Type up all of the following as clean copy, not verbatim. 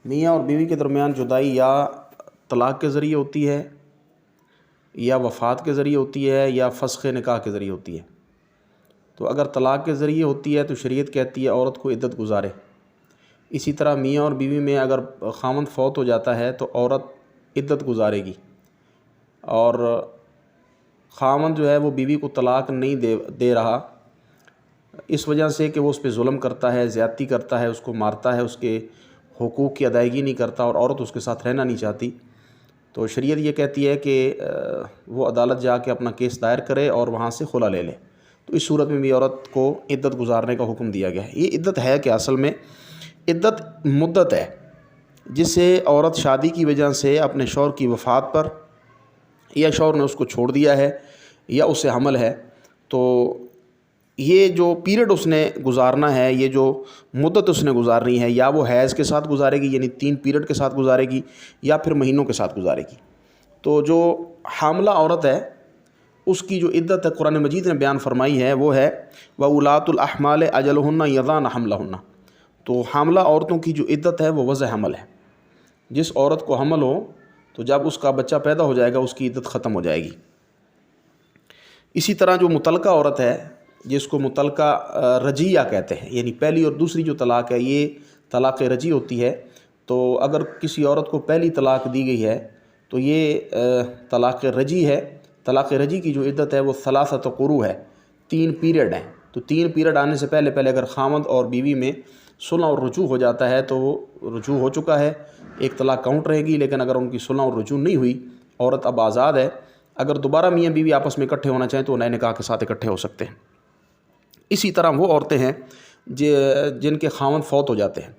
میاں اور بیوی کے درمیان جدائی یا طلاق کے ذریعے ہوتی ہے یا وفات کے ذریعے ہوتی ہے یا فسخ نکاح کے ذریعے ہوتی ہے۔ تو اگر طلاق کے ذریعے ہوتی ہے تو شریعت کہتی ہے عورت کو عدت گزارے۔ اسی طرح میاں اور بیوی میں اگر خاوند فوت ہو جاتا ہے تو عورت عدت گزارے گی، اور خاوند جو ہے وہ بیوی کو طلاق نہیں دے رہا اس وجہ سے کہ وہ اس پہ ظلم کرتا ہے، زیادتی کرتا ہے، اس کو مارتا ہے، اس کے حقوق کی ادائیگی نہیں کرتا اور عورت اس کے ساتھ رہنا نہیں چاہتی، تو شریعت یہ کہتی ہے کہ وہ عدالت جا کے اپنا کیس دائر کرے اور وہاں سے خلا لے لے۔ تو اس صورت میں بھی عورت کو عدت گزارنے کا حکم دیا گیا ہے۔ یہ عدت ہے کہ اصل میں عدت مدت ہے جس سے عورت شادی کی وجہ سے اپنے شوہر کی وفات پر یا شوہر نے اس کو چھوڑ دیا ہے یا اس سے حمل ہے، تو یہ جو پیریڈ اس نے گزارنا ہے، یہ جو مدت اس نے گزارنی ہے، یا وہ حیض کے ساتھ گزارے گی یعنی 3 پیریڈ کے ساتھ گزارے گی یا پھر مہینوں کے ساتھ گزارے گی۔ تو جو حاملہ عورت ہے اس کی جو عدت ہے قرآن مجید نے بیان فرمائی ہے وہ ہے وَأُولَاتُ الْأَحْمَالِ أَجَلُهُنَّ يَضَعْنَ حَمْلَهُنَّ۔ تو حاملہ عورتوں کی جو عدت ہے وہ وضع حمل ہے۔ جس عورت کو حمل ہو تو جب اس کا بچہ پیدا ہو جائے گا اس کی عدت ختم ہو جائے گی۔ اسی طرح جو مطلقہ عورت ہے جس کو مطلقہ رجیہ کہتے ہیں، یعنی پہلی اور دوسری جو طلاق ہے یہ طلاق رجی ہوتی ہے، تو اگر کسی عورت کو پہلی طلاق دی گئی ہے تو یہ طلاق رجی ہے۔ طلاق رجی کی جو عدت ہے وہ 3 قروء ہے، 3 پیریڈ ہیں۔ تو 3 پیریڈ آنے سے پہلے اگر خاوند اور بیوی میں صلح اور رجوع ہو جاتا ہے تو وہ رجوع ہو چکا ہے، ایک طلاق کاؤنٹ رہے گی، لیکن اگر ان کی صلح اور رجوع نہیں ہوئی عورت اب آزاد ہے۔ اگر دوبارہ میاں بیوی آپس میں اکٹھے ہونا چاہیں تو وہ نئے نکاح کے ساتھ اکٹھے ہو سکتے ہیں۔ اسی طرح وہ عورتیں ہیں جن کے خاوند فوت ہو جاتے ہیں،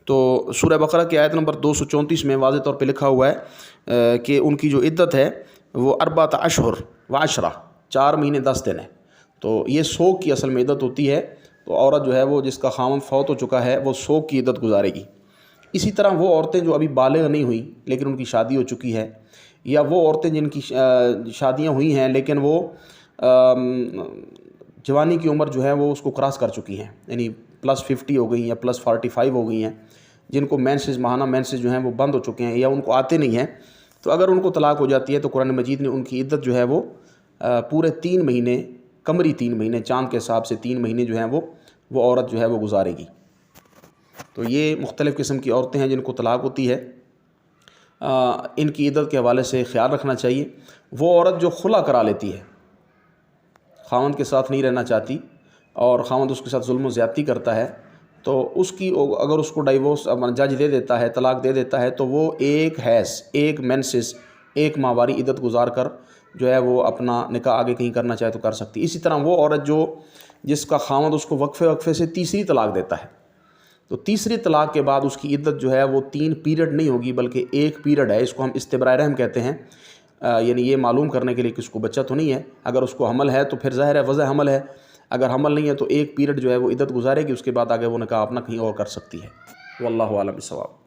تو سورہ بقرہ کی آیت نمبر 234 میں واضح طور پہ لکھا ہوا ہے کہ ان کی جو عدت ہے وہ 4 اشہر و 10، 4 مہینے 10 دن ہے۔ تو یہ سوگ کی اصل میں عدت ہوتی ہے، تو عورت جو ہے وہ جس کا خاوند فوت ہو چکا ہے وہ سوگ کی عدت گزارے گی۔ اسی طرح وہ عورتیں جو ابھی بالغ نہیں ہوئیں لیکن ان کی شادی ہو چکی ہے، یا وہ عورتیں جن کی شادیاں ہوئی ہیں لیکن وہ جوانی کی عمر جو ہے وہ اس کو کراس کر چکی ہیں، یعنی +50 ہو گئی یا +45 ہو گئی ہیں، جن کو مینسز ماہانہ مینسز جو ہیں وہ بند ہو چکے ہیں یا ان کو آتے نہیں ہیں، تو اگر ان کو طلاق ہو جاتی ہے تو قرآن مجید نے ان کی عدت جو ہے وہ پورے 3 مہینے، قمری 3 مہینے، چاند کے حساب سے 3 مہینے جو ہیں وہ عورت جو ہے وہ گزارے گی۔ تو یہ مختلف قسم کی عورتیں ہیں جن کو طلاق ہوتی ہے، ان کی عدت کے حوالے سے خیال رکھنا چاہیے۔ وہ عورت جو خلا کرا لیتی ہے، خاوند کے ساتھ نہیں رہنا چاہتی اور خاوند اس کے ساتھ ظلم و زیادتی کرتا ہے، تو اس کی اگر اس کو ڈائیورس جج دے دیتا ہے، طلاق دے دیتا ہے، تو وہ ایک حیض، ایک مینسز، 1 ماہواری عدت گزار کر جو ہے وہ اپنا نکاح آگے کہیں کرنا چاہے تو کر سکتی۔ اسی طرح وہ عورت جس کا خاوند اس کو وقفے سے تیسری طلاق دیتا ہے، تو تیسری طلاق کے بعد اس کی عدت جو ہے وہ 3 پیریڈ نہیں ہوگی بلکہ 1 پیریڈ ہے۔ اس کو ہم استبراء رحم کہتے ہیں، یعنی یہ معلوم کرنے کے لیے کہ اس کو بچہ تو نہیں ہے۔ اگر اس کو حمل ہے تو پھر ظاہر ہے وضع حمل ہے، اگر حمل نہیں ہے تو 1 پیریڈ جو ہے وہ عدت گزارے گی، اس کے بعد آگے وہ نکاح اپنا کہیں اور کر سکتی ہے۔ واللہ اعلم بالصواب۔